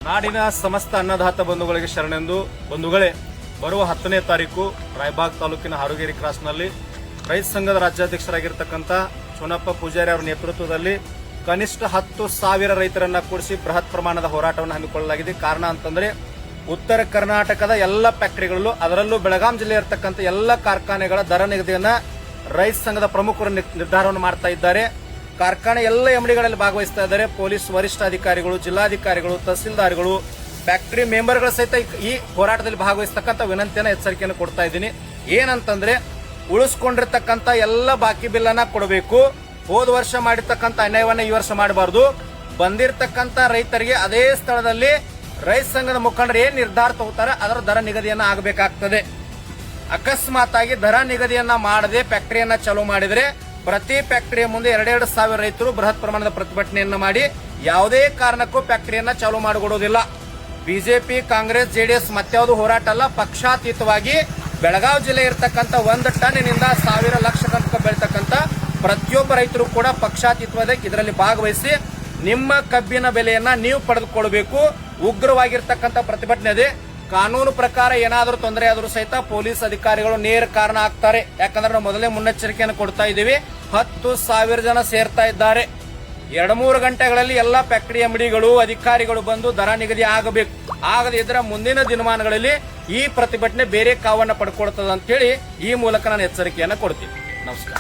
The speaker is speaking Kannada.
ನಾಡಿನ ಸಮಸ್ತ ಅನ್ನದಾತ ಬಂಧುಗಳಿಗೆ ಶರಣೆಂದು ಬಂಧುಗಳೇ, ಬರುವ 10ನೇ ತಾರೀಕು ರಾಯಬಾಗ್ ತಾಲೂಕಿನ ಹಾರುಗೇರಿ ಕ್ರಾಸ್ನಲ್ಲಿ ರೈತ ಸಂಘದ ರಾಜ್ಯಾಧ್ಯಕ್ಷರಾಗಿರ್ತಕ್ಕಂಥ ಚುನಪ್ಪ ಪೂಜಾರಿ ಅವರ ನೇತೃತ್ವದಲ್ಲಿ ಕನಿಷ್ಠ 10,000 ರೈತರನ್ನ ಕೂಡಿಸಿ ಬೃಹತ್ ಪ್ರಮಾಣದ ಹೋರಾಟವನ್ನು ಹಮ್ಮಿಕೊಳ್ಳಲಾಗಿದೆ. ಕಾರಣ ಅಂತಂದ್ರೆ ಉತ್ತರ ಕರ್ನಾಟಕದ ಎಲ್ಲ ಫ್ಯಾಕ್ಟರಿಗಳಲ್ಲೂ, ಅದರಲ್ಲೂ ಬೆಳಗಾಂ ಜಿಲ್ಲೆ ಇರತಕ್ಕಂಥ ಎಲ್ಲ ಕಾರ್ಖಾನೆಗಳ ದರ ನಿಗದಿಯನ್ನ ರೈತ ಸಂಘದ ಪ್ರಮುಖರು ನಿರ್ಧಾರವನ್ನು ಮಾಡ್ತಾ ಇದ್ದಾರೆ. ಕಾರ್ಖಾನೆ ಎಲ್ಲ ಎಂಡಿಗಳಲ್ಲಿ ಭಾಗವಹಿಸ್ತಾ ಇದ್ದಾರೆ. ಪೊಲೀಸ್ ವರಿಷ್ಠಾಧಿಕಾರಿಗಳು, ಜಿಲ್ಲಾಧಿಕಾರಿಗಳು, ತಹಸೀಲ್ದಾರ್ಗಳು, ಫ್ಯಾಕ್ಟರಿ ಮೆಂಬರ್ಗಳ ಸಹಿತ ಈ ಹೋರಾಟದಲ್ಲಿ ಭಾಗವಹಿಸತಕ್ಕಂಥ ವಿನಂತಿಯನ್ನು, ಎಚ್ಚರಿಕೆಯನ್ನು ಕೊಡ್ತಾ ಇದ್ದೀನಿ. ಏನಂತಂದ್ರೆ ಉಳಿಸ್ಕೊಂಡಿರ್ತಕ್ಕಂಥ ಎಲ್ಲ ಬಾಕಿ ಬಿಲ್ಲನ್ನ ಕೊಡಬೇಕು. ಹೋದ ವರ್ಷ ಮಾಡಿರ್ತಕ್ಕಂಥ ಅನ್ಯಾಯವನ್ನ ಈ ವರ್ಷ ಮಾಡಬಾರದು. ಬಂದಿರತಕ್ಕಂಥ ರೈತರಿಗೆ ಅದೇ ಸ್ಥಳದಲ್ಲಿ ರೈತ ಸಂಘದ ಮುಖಂಡರು ಏನ್ ನಿರ್ಧಾರ ತಗೋತಾರೆ ಅದರ ದರ ನಿಗದಿಯನ್ನ ಆಗಬೇಕಾಗ್ತದೆ. ಅಕಸ್ಮಾತ್ ಆಗಿ ದರ ನಿಗದಿಯನ್ನ ಮಾಡದೆ ಫ್ಯಾಕ್ಟರಿಯನ್ನ ಚಾಲೂ ಮಾಡಿದ್ರೆ ಪ್ರತಿ ಫ್ಯಾಕ್ಟರಿಯ ಮುಂದೆ 2,000 ರೈತರು ಬೃಹತ್ ಪ್ರಮಾಣದ ಪ್ರತಿಭಟನೆಯನ್ನ ಮಾಡಿ ಯಾವುದೇ ಕಾರಣಕ್ಕೂ ಫ್ಯಾಕ್ಟರಿಯನ್ನ ಚಾಲೂ ಮಾಡಿಕೊಡೋದಿಲ್ಲ. ಬಿಜೆಪಿ, ಕಾಂಗ್ರೆಸ್, ಜೆಡಿಎಸ್ ಮತ್ಯಾವುದು ಹೋರಾಟ ಅಲ್ಲ. ಪಕ್ಷಾತೀತವಾಗಿ ಬೆಳಗಾವಿ ಜಿಲ್ಲೆ ಇರತಕ್ಕಂಥ 1 ಟನ್ನಿನಿಂದ 1,000 ಲಕ್ಷ ತನಕ ಬೆಳೀತಕ್ಕಂಥ ಪ್ರತಿಯೊಬ್ಬ ರೈತರು ಕೂಡ ಪಕ್ಷಾತೀತವಾಗಿ ಇದರಲ್ಲಿ ಭಾಗವಹಿಸಿ ನಿಮ್ಮ ಕಬ್ಬಿನ ಬೆಲೆಯನ್ನ ನೀವು ಪಡೆದುಕೊಳ್ಳಬೇಕು. ಉಗ್ರವಾಗಿರ್ತಕ್ಕಂಥ ಪ್ರತಿಭಟನೆ ಇದೆ. ಕಾನೂನು ಪ್ರಕಾರ ಏನಾದರೂ ತೊಂದರೆ ಆದರೂ ಸಹಿತ ಪೊಲೀಸ್ ಅಧಿಕಾರಿಗಳು ನೇರ ಕಾರಣ ಆಗ್ತಾರೆ. ಯಾಕಂದ್ರೆ ನಾವು ಮೊದಲೇ ಮುನ್ನೆಚ್ಚರಿಕೆಯನ್ನು ಕೊಡ್ತಾ ಇದ್ದೀವಿ. 10,000 ಜನ ಸೇರ್ತಾ ಇದ್ದಾರೆ. 2-3 ಗಂಟೆಗಳಲ್ಲಿ ಎಲ್ಲಾ ಫ್ಯಾಕ್ಟರಿ ಎಂಡಿಗಳು, ಅಧಿಕಾರಿಗಳು ಬಂದು ದರ ನಿಗದಿ ಆಗಬೇಕು. ಆಗದೆ ಇದ್ರೆ ಮುಂದಿನ ದಿನಮಾನಗಳಲ್ಲಿ ಈ ಪ್ರತಿಭಟನೆ ಬೇರೆ ಕಾವನ್ನ ಪಡ್ಕೊಳ್ತದೆ ಅಂತೇಳಿ ಈ ಮೂಲಕ ನಾನು ಎಚ್ಚರಿಕೆಯನ್ನು ಕೊಡ್ತೀನಿ. ನಮಸ್ಕಾರ.